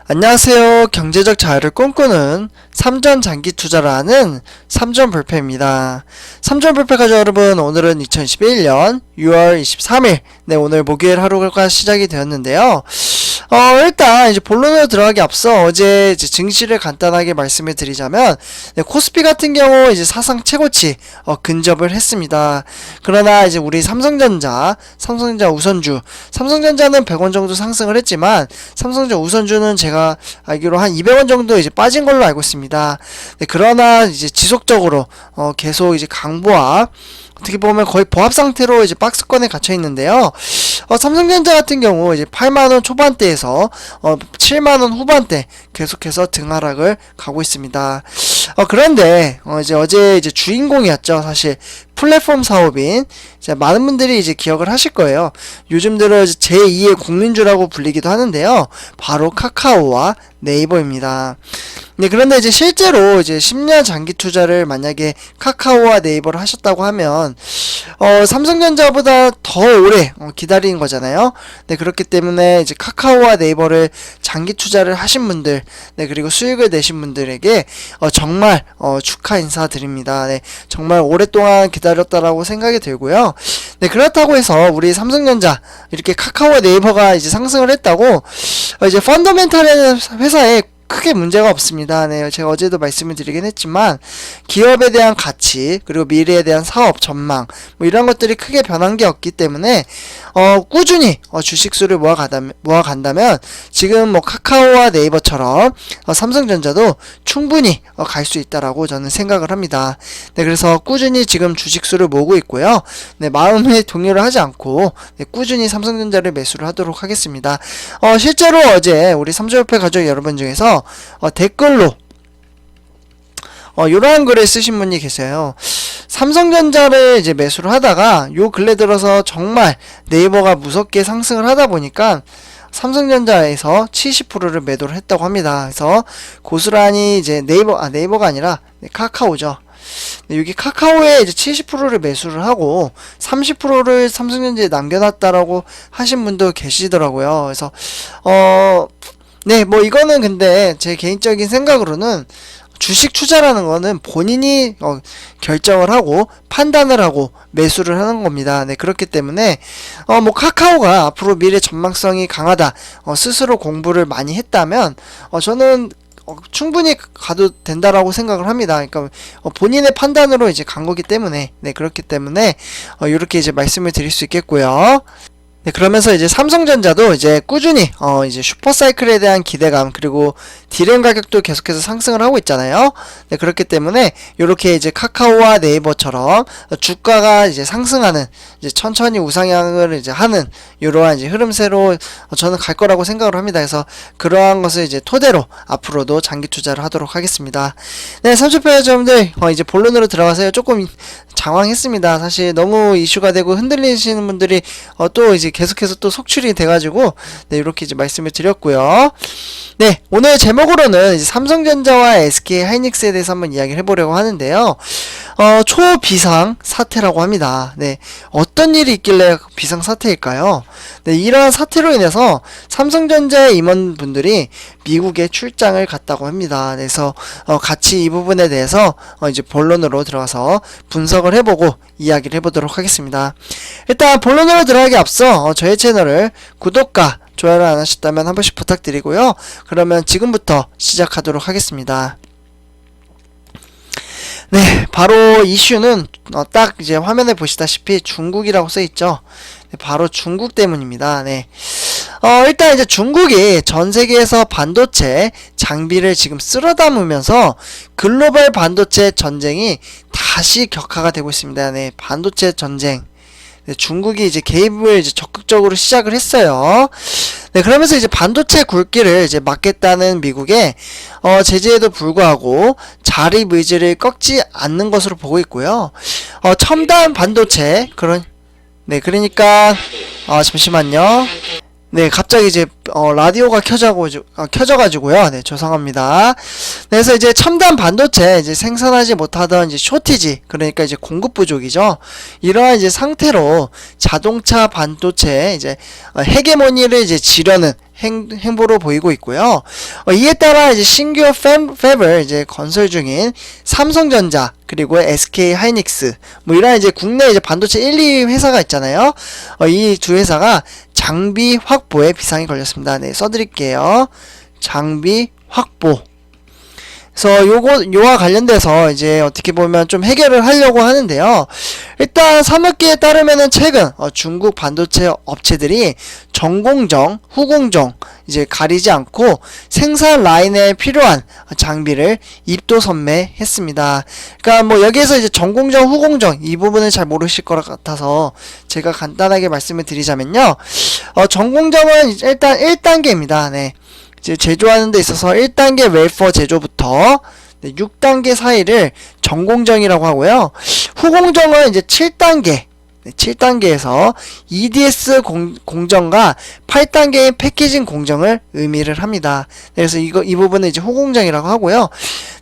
안녕하세요. 경제적 자유를 꿈꾸는 삼전 장기 투자를 하는 삼전불패입니다. 삼전불패 가족 여러분, 오늘은 2021년 6월 23일 오늘 목요일 하루가 시작이 되었는데요. 일단 이제 본론으로 들어가기 앞서 어제 이제 증시를 간단하게 말씀을 드리자면, 코스피 같은 경우 이제 사상 최고치 근접을 했습니다. 그러나 이제 우리 삼성전자 우선주, 삼성전자는 100원 정도 상승을 했지만 삼성전자 우선주는 제가 알기로 한 200원 정도 이제 빠진 걸로 알고 있습니다. 그러나 이제 지속적으로 계속 이제 강보합, 어떻게 보면 거의 보합 상태로 이제 박스권에 갇혀 있는데요. 삼성전자 같은 경우 이제 8만원 초반대에서 7만원 후반대 계속해서 등하락을 가고 있습니다. 그런데 이제 어제 이제 주인공이었죠. 사실 플랫폼 사업인, 이제 많은 분들이 이제 기억을 하실 거예요. 요즘 들어 제2의 국민주라고 불리기도 하는데요. 바로 카카오와 네이버입니다. 네, 그런데 이제 실제로 이제 10년 장기 투자를 만약에 카카오와 네이버를 하셨다고 하면 삼성전자보다 더 오래 기다린 거잖아요. 네, 그렇기 때문에 이제 카카오와 네이버를 장기 투자를 하신 분들, 네, 그리고 수익을 내신 분들에게 정말 축하 인사드립니다. 네, 정말 오랫동안 기다렸다라고 생각이 들고요. 네, 그렇다고 해서 우리 삼성전자 이렇게 카카오와 네이버가 이제 상승을 했다고 이제 펀더멘탈에는 회사에 크게 문제가 없습니다. 네, 제가 어제도 말씀을 드리긴 했지만 기업에 대한 가치, 그리고 미래에 대한 사업 전망, 뭐 이런 것들이 크게 변한 게 없기 때문에 꾸준히 주식수를 모아간다면 지금 뭐 카카오와 네이버처럼 삼성전자도 충분히 갈 수 있다라고 저는 생각을 합니다. 네, 그래서 꾸준히 지금 주식수를 모으고 있고요. 네, 마음에 동요를 하지 않고 꾸준히 삼성전자를 매수를 하도록 하겠습니다. 실제로 어제 우리 삼조협회 가족 여러분 중에서 댓글로 이러한 글을 쓰신 분이 계세요. 삼성전자를 이제 매수를 하다가 요 근래 들어서 정말 네이버가 무섭게 상승을 하다 보니까 삼성전자에서 70%를 매도를 했다고 합니다. 그래서 고스란히 이제 네이버가 아니라 카카오죠. 여기 카카오에 이제 70%를 매수를 하고 30%를 삼성전자에 남겨놨다라고 하신 분도 계시더라고요. 그래서 네, 뭐 이거는 근데 제 개인적인 생각으로는 주식 투자라는 거는 본인이 결정을 하고 판단을 하고 매수를 하는 겁니다. 네, 그렇기 때문에 뭐 카카오가 앞으로 미래 전망성이 강하다, 스스로 공부를 많이 했다면 저는 충분히 가도 된다라고 생각을 합니다. 그러니까 본인의 판단으로 이제 간 거기 때문에, 네, 그렇기 때문에 이렇게 이제 말씀을 드릴 수 있겠고요. 네, 그러면서 이제 삼성전자도 이제 꾸준히 이제 슈퍼사이클에 대한 기대감, 그리고 디램 가격도 계속해서 상승을 하고 있잖아요. 네, 그렇기 때문에 이렇게 이제 카카오와 네이버처럼 주가가 이제 상승하는, 이제 천천히 우상향을 이제 하는 이러한 이제 흐름세로 저는 갈 거라고 생각을 합니다. 그래서 그러한 것을 이제 토대로 앞으로도 장기 투자를 하도록 하겠습니다. 네, 삼촌표 여러분들 이제 본론으로 들어가서요. 조금 장황했습니다. 사실 너무 이슈가 되고 흔들리시는 분들이 또 이제 계속해서 또 속출이 돼가지고, 네, 이렇게 이제 말씀을 드렸고요. 네, 오늘 제목으로는 이제 삼성전자와 SK 하이닉스에 대해서 한번 이야기를 해보려고 하는데요. 초비상 사태라고 합니다. 네, 어떤 일이 있길래 비상 사태일까요? 네, 이러한 사태로 인해서 삼성전자의 임원분들이 미국에 출장을 갔다고 합니다. 그래서 같이 이 부분에 대해서 이제 본론으로 들어가서 분석을 해보고 이야기를 해보도록 하겠습니다. 일단 본론으로 들어가기 앞서 저희 채널을 구독과 좋아요를 안 하셨다면 한 번씩 부탁드리고요. 그러면 지금부터 시작하도록 하겠습니다. 네, 바로 이슈는 딱 이제 화면에 보시다시피 중국이라고 써있죠. 네, 바로 중국 때문입니다. 네. 일단 이제 중국이 전 세계에서 반도체 장비를 지금 쓸어 담으면서 글로벌 반도체 전쟁이 다시 격화가 되고 있습니다. 네, 반도체 전쟁. 네, 중국이 이제 개입을 이제 적극적으로 시작을 했어요. 네, 그러면서 이제 반도체 굴기를 이제 막겠다는 미국의 제재에도 불구하고 자립 의지를 꺾지 않는 것으로 보고 있고요. 첨단 반도체 그러니까 잠시만요. 네, 갑자기 이제 라디오가 켜져가지고요. 네, 죄송합니다. 그래서 이제 첨단 반도체 이제 생산하지 못하던 이제 쇼티지, 그러니까 이제 공급 부족이죠. 이러한 이제 상태로 자동차 반도체 이제 헤게모니를 이제 지려는 행보로 보이고 있고요. 이에 따라 이제 신규 팹을 이제 건설 중인 삼성전자 그리고 SK 하이닉스 뭐 이런 이제 국내 이제 반도체 1, 2위 회사가 있잖아요. 이 두 회사가 장비 확보에 비상이 걸렸습니다. 네, 써드릴게요. 장비 확보. 그래서 요와 관련돼서 이제 어떻게 보면 좀 해결을 하려고 하는데요. 일단 산업계에 따르면은 최근 중국 반도체 업체들이 전공정, 후공정 이제 가리지 않고 생산 라인에 필요한 장비를 입도선매했습니다. 그러니까 뭐 여기에서 이제 전공정, 후공정 이 부분을 잘 모르실 것 같아서 제가 간단하게 말씀을 드리자면요. 전공정은 일단 1단계입니다. 네. 이제 제조하는 데 있어서 1단계 웨이퍼 제조부터 6단계 사이를 전공정이라고 하고요. 후공정은 이제 7단계 7단계에서 EDS 공정과 8단계의 패키징 공정을 의미를 합니다. 그래서 이 부분은 이제 후공정이라고 하고요.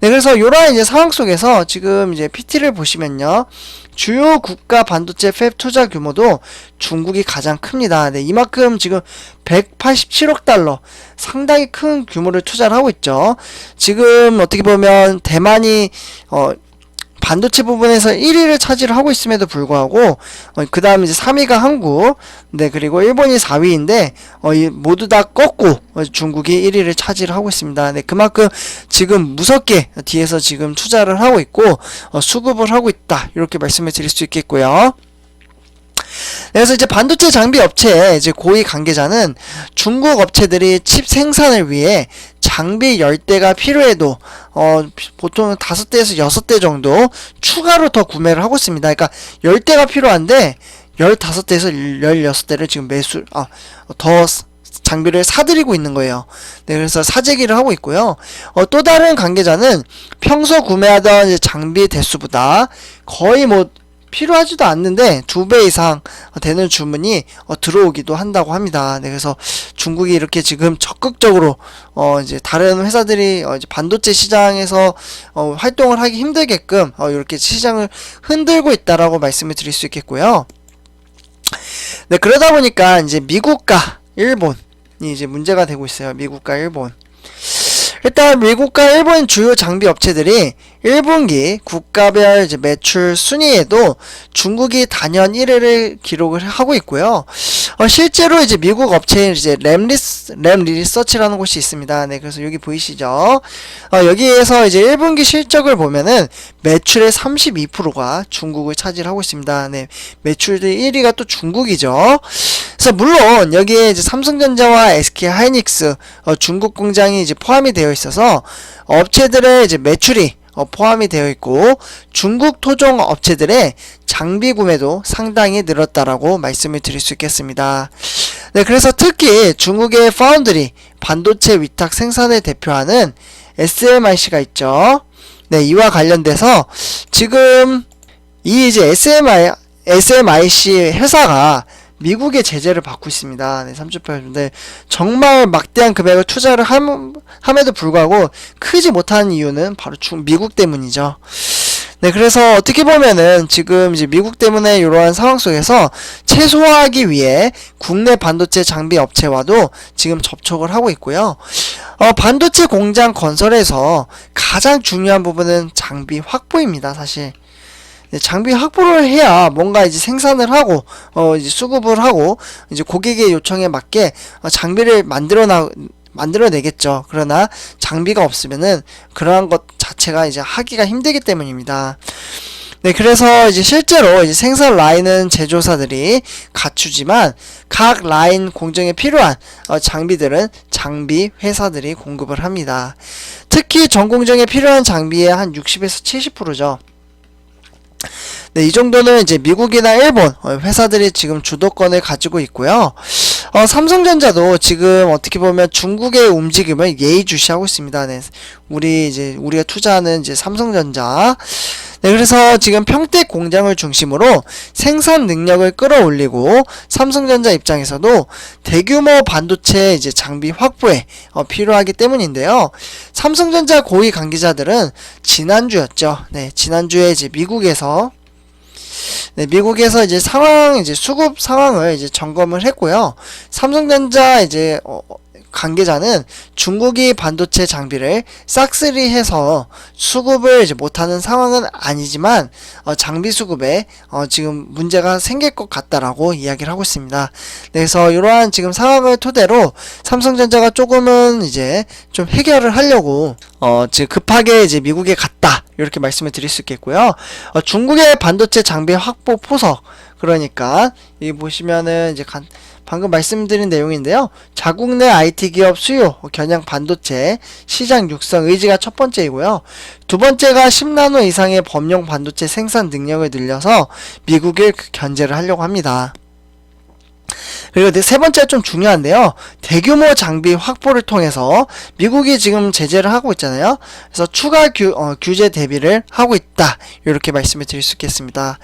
네, 그래서 이러한 이제 상황 속에서 지금 이제 PT를 보시면요. 주요 국가 반도체 팹 투자 규모도 중국이 가장 큽니다. 네, 이만큼 지금 187억 달러 상당히 큰 규모를 투자를 하고 있죠. 지금 어떻게 보면 대만이 반도체 부분에서 1위를 차지를 하고 있음에도 불구하고 그 다음 이제 3위가 한국, 네, 그리고 일본이 4위인데 모두 다 꺾고 중국이 1위를 차지를 하고 있습니다. 네, 그만큼 지금 무섭게 뒤에서 지금 투자를 하고 있고 수급을 하고 있다, 이렇게 말씀을 드릴 수 있겠고요. 그래서 이제 반도체 장비 업체의 이제 고위 관계자는 중국 업체들이 칩 생산을 위해 장비 10대가 필요해도 보통 5대에서 6대 정도 추가로 더 구매를 하고 있습니다. 그러니까 10대가 필요한데 15대에서 16대를 지금 더 장비를 사들이고 있는 거예요. 네, 그래서 사재기를 하고 있고요. 또 다른 관계자는 평소 구매하던 이제 장비 대수보다 거의 뭐 필요하지도 않는데 2배 이상 되는 주문이 들어오기도 한다고 합니다. 네, 그래서 중국이 이렇게 지금 적극적으로 이제 다른 회사들이 이제 반도체 시장에서 활동을 하기 힘들게끔 이렇게 시장을 흔들고 있다라고 말씀을 드릴 수 있겠고요. 네, 그러다 보니까 이제 미국과 일본이 이제 문제가 되고 있어요. 미국과 일본. 일단 미국과 일본 주요 장비 업체들이 1분기 국가별 이제 매출 순위에도 중국이 단연 1위를 기록을 하고 있고요. 실제로 이제 미국 업체인 이제 램 리서치라는 곳이 있습니다. 네, 그래서 여기 보이시죠? 여기에서 이제 1분기 실적을 보면은 매출의 32%가 중국을 차지하고 있습니다. 네, 매출의 1위가 또 중국이죠. 그래서 물론 여기에 이제 삼성전자와 SK 하이닉스 중국 공장이 이제 포함이 되어 있어서 업체들의 이제 매출이 포함이 되어 있고 중국 토종 업체들의 장비 구매도 상당히 늘었다라고 말씀을 드릴 수 있겠습니다. 네, 그래서 특히 중국의 파운드리 반도체 위탁 생산을 대표하는 SMIC가 있죠. 네, 이와 관련돼서 지금 이 이제 SMIC 회사가 미국의 제재를 받고 있습니다. 네, 3.8%인데 정말 막대한 금액을 투자를 함에도 불구하고 크지 못한 이유는 바로 미국 때문이죠. 네, 그래서 어떻게 보면은 지금 이제 미국 때문에 이러한 상황 속에서 최소화하기 위해 국내 반도체 장비 업체와도 지금 접촉을 하고 있고요. 반도체 공장 건설에서 가장 중요한 부분은 장비 확보입니다, 사실. 네, 장비 확보를 해야 뭔가 이제 생산을 하고 이제 수급을 하고 이제 고객의 요청에 맞게 장비를 만들어내겠죠. 그러나 장비가 없으면은 그러한 것 자체가 이제 하기가 힘들기 때문입니다. 네, 그래서 이제 실제로 이제 생산 라인은 제조사들이 갖추지만 각 라인 공정에 필요한 장비들은 장비 회사들이 공급을 합니다. 특히 전 공정에 필요한 장비의 한 60에서 70%죠. 네, 이 정도는 이제 미국이나 일본 회사들이 지금 주도권을 가지고 있고요. 삼성전자도 지금 어떻게 보면 중국의 움직임을 예의주시하고 있습니다. 네, 우리가 투자하는 이제 삼성전자. 네, 그래서 지금 평택 공장을 중심으로 생산 능력을 끌어올리고 삼성전자 입장에서도 대규모 반도체 이제 장비 확보에 필요하기 때문인데요. 삼성전자 고위 관계자들은 지난주였죠. 네, 지난주에 이제 미국에서 이제 수급 상황을 이제 점검을 했고요. 삼성전자 이제 관계자는 중국이 반도체 장비를 싹쓸이해서 수급을 이제 못하는 상황은 아니지만 장비 수급에 지금 문제가 생길 것 같다라고 이야기를 하고 있습니다. 그래서 이러한 지금 상황을 토대로 삼성전자가 조금은 이제 좀 해결을 하려고 지금 급하게 이제 미국에 갔다 이렇게 말씀을 드릴 수 있겠고요. 중국의 반도체 장비 확보 포석, 그러니까 여기 보시면은 이제 방금 말씀드린 내용인데요. 자국 내 IT 기업 수요, 겨냥 반도체 시장 육성 의지가 첫 번째이고요. 두 번째가 10나노 이상의 범용 반도체 생산 능력을 늘려서 미국을 견제를 하려고 합니다. 그리고 세 번째 좀 중요한데요. 대규모 장비 확보를 통해서 미국이 지금 제재를 하고 있잖아요. 그래서 추가 규제 대비를 하고 있다. 이렇게 말씀을 드릴 수 있겠습니다.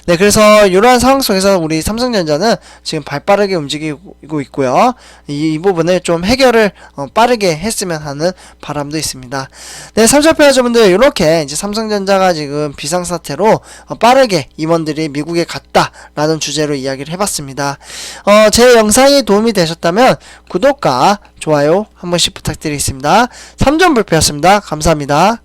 네, 그래서 이러한 상황 속에서 우리 삼성전자는 지금 발빠르게 움직이고 있고요. 이 부분을 좀 해결을 빠르게 했으면 하는 바람도 있습니다. 네, 삼성전자분들 이렇게 이제 삼성전자가 지금 비상사태로 빠르게 임원들이 미국에 갔다라는 주제로 이야기를 해봤습니다. 제 영상이 도움이 되셨다면 구독과 좋아요 한 번씩 부탁드리겠습니다. 3점 불패였습니다. 감사합니다.